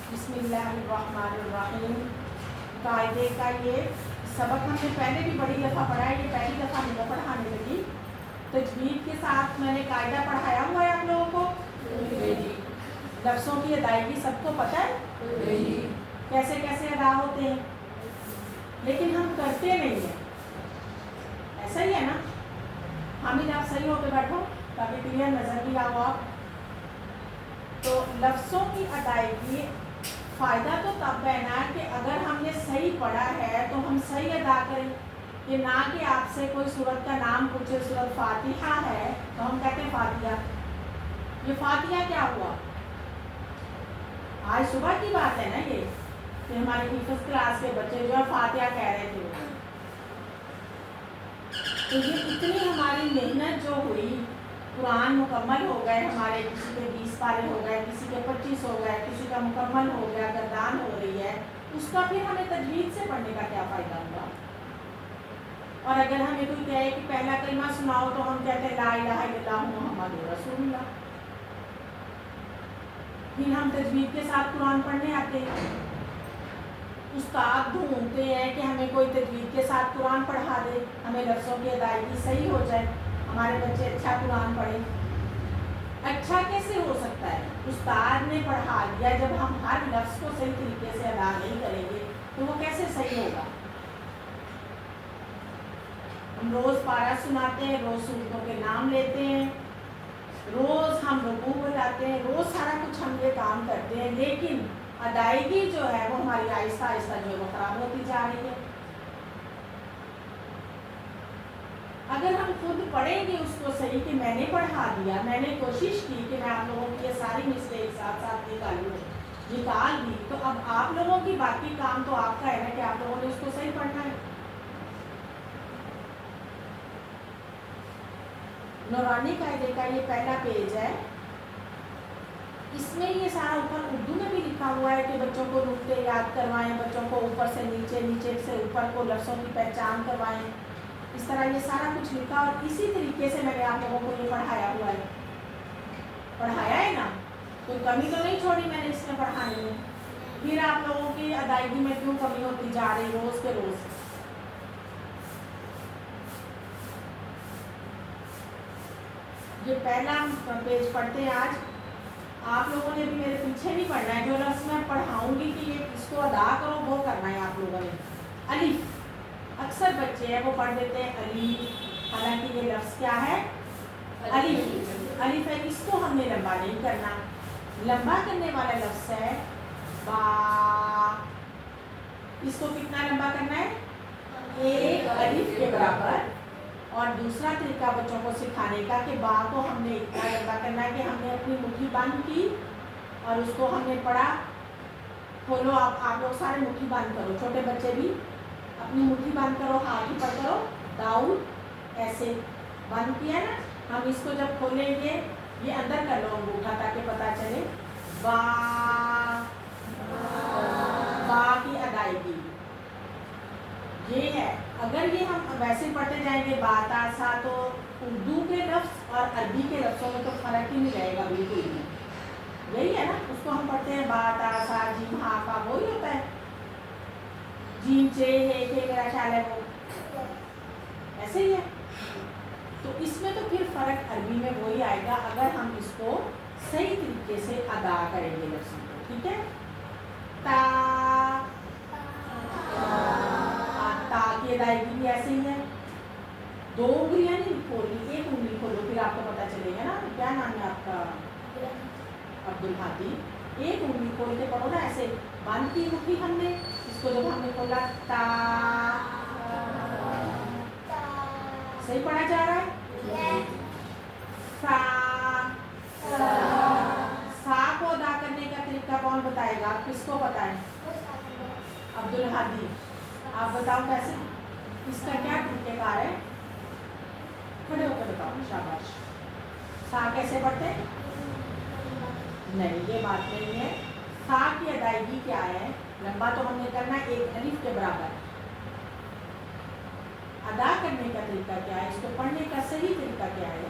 بسم اللہ الرحمن الرحیم. قاعدے کا یہ سبق ہم نے پہلے بھی بڑی دفعہ پڑھا ہے، یہ پہلی دفعہ نہیں پڑھانے لگی. تجوید کے ساتھ میں نے قاعدہ پڑھایا ہوا ہے آپ لوگوں کو. لفظوں کی ادائیگی سب کو پتہ ہے کیسے کیسے ادا ہوتے ہیں، لیکن ہم کرتے نہیں ہیں. ایسا ہی ہے نا؟ حامد آپ صحیح ہو کے بیٹھو تاکہ کلیئر نظر بھی آؤ آپ. تو لفظوں کی ادائیگی فائدہ تو تب ہے نا کہ اگر ہم نے صحیح پڑھا ہے تو ہم صحیح ادا کریں. کہ نہ کہ آپ سے کوئی سورت کا نام پوچھے، سورت فاتحہ ہے تو ہم کہتے ہیں فاتحہ. یہ فاتحہ کیا ہوا؟ آج صبح کی بات ہے نا یہ کہ ہماری حفظ کلاس کے بچے جو ہے فاتحہ کہہ رہے تھے. تو یہ اتنی ہماری محنت جو ہوئی، قرآن مکمل ہو گئے ہمارے، کسی کے 20 پارے ہو گئے، کسی کے 25 ہو گئے، کسی کا مکمل ہو گیا، گردان ہو رہی ہے، اس کا پھر ہمیں تجوید سے پڑھنے کا کیا فائدہ ہوا؟ اور اگر ہمیں کوئی کہے کہ پہلا کلمہ سناؤ تو ہم کہتے ہیں لا الہ الا اللہ محمد رسول اللہ. پھر ہم تجوید کے ساتھ قرآن پڑھنے آتے ہیں، استاد ڈھونڈتے ہیں کہ ہمیں کوئی تجوید کے ساتھ قرآن پڑھا دے، ہمیں لفظوں کی ادائیگی صحیح ہو جائے، ہمارے بچے اچھا قرآن پڑھیں. اچھا کیسے ہو سکتا ہے؟ استاد نے پڑھا دیا، جب ہم ہر لفظ کو صحیح طریقے سے ادا نہیں کریں گے تو وہ کیسے صحیح ہوگا؟ ہم روز پارہ سناتے ہیں، روز سورتوں کے نام لیتے ہیں، روز ہم رکوع بتاتے ہیں، روز سارا کچھ ہم یہ کام کرتے ہیں، لیکن ادائیگی جو ہے وہ ہماری آہستہ آہستہ جو ہے وہ خراب ہوتی جا رہی ہے. اگر ہم خود پڑھیں گے اس کو صحیح کہ میں نے پڑھا دیا، میں نے کوشش کی کہ میں آپ لوگوں کی یہ ساری مسٹیک ساتھ ساتھ نکال دی، تو اب آپ لوگوں کی باقی کام تو آپ کا ہے نا کہ آپ لوگوں نے اس کو صحیح پڑھنا ہے. نورانی قاعدے کا یہ پہلا پیج ہے، اس میں یہ سارا اوپر اردو میں بھی لکھا ہوا ہے کہ بچوں کو نقطے یاد کروائیں، بچوں کو اوپر سے نیچے، نیچے سے اوپر کو لفظوں کی پہچان کروائیں. اس طرح یہ سارا کچھ لکھا اور اسی طریقے سے میں نے آپ لوگوں کو یہ پڑھایا ہوا ہے. پڑھایا ہے نا؟ کوئی کمی تو نہیں چھوڑی میں نے اس میں پڑھانے میں. پھر آپ لوگوں کی ادائیگی میں کیوں کمی ہوتی جا رہی روز کے روز؟ یہ پہلا پیج پڑھتے ہیں آج. آپ لوگوں نے بھی میرے پیچھے نہیں پڑھنا ہے، جو لفظ میں پڑھاؤں گی کہ یہ اس کو ادا کرو وہ کرنا ہے آپ لوگوں نے. الف، اکثر بچے ہیں وہ پڑھ دیتے ہیں الف، حالانکہ یہ لفظ کیا ہے؟ الف. الف ہے، اس کو ہم نے لمبا نہیں کرنا. لمبا کرنے والا لفظ ہے با. اس کو کتنا لمبا کرنا ہے؟ ایک الف کے برابر. اور دوسرا طریقہ بچوں کو سکھانے کا کہ با کو ہم نے اتنا لمبا کرنا ہے کہ ہم نے اپنی مٹھی بند کی اور اس کو ہم نے پڑھا. کھولو آپ لوگ سارے مٹھی بند کرو، چھوٹے بچے بھی اپنی مٹھی بند کرو، ہاتھ اوپر کرو، ڈاؤن ایسے بند کیا نا. ہم اس کو جب کھولیں گے یہ اندر کر لو انگوٹھا تاکہ پتہ چلے. با، با کی ادائیگی یہ ہے. اگر یہ ہم ویسے پڑھتے جائیں گے با تا سا تو اردو کے لفظ اور عربی کے لفظوں میں تو فرق ہی نہیں رہے گا بالکل بھی. یہی ہے نا، اس کو ہم پڑھتے ہیں با تا سا جیم ہا کا، وہی ہوتا ہے. جیم چے ہے کہ میرا خیال ہے وہ ایسے ہی ہے. تو اس میں تو پھر فرق عربی میں وہی آئے گا اگر ہم اس کو صحیح طریقے سے ادا کریں گے لفظوں کو. ٹھیک ہے؟ تا، تا کی ادائیگی بھی ایسے ہی ہے. دو انگلیاں نہیں کھولنی، ایک انگلی کھولو پھر آپ کو پتہ چلے گا نا. کیا نام ہے آپ کا؟ عبدالحادی. ایک انگلی کھول کے پڑھو نا، ایسے بند کی مٹھی ہم نے، اس کو جب ہم نے کھولا تا. صحیح پڑھا جا رہا ہے؟ سا. سا کو ادا کرنے کا طریقہ کون بتائے گا؟ کس کو پتہ ہے؟ عبدالحادی. آپ بتاؤ کیسے، اس کا کیا طریقہ کار ہے؟ کھڑے ہو کے بتاؤ. شاباش. سا کیسے پڑھتے ہیں؟ نہیں، یہ بات نہیں ہے. سا کی ادائیگی کیا ہے؟ لمبا تو ہم نے کرنا ہے ایک الف کے برابر. ادا کرنے کا طریقہ کیا ہے؟ اس کو پڑھنے کا صحیح طریقہ کیا ہے؟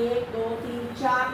1 2 3 4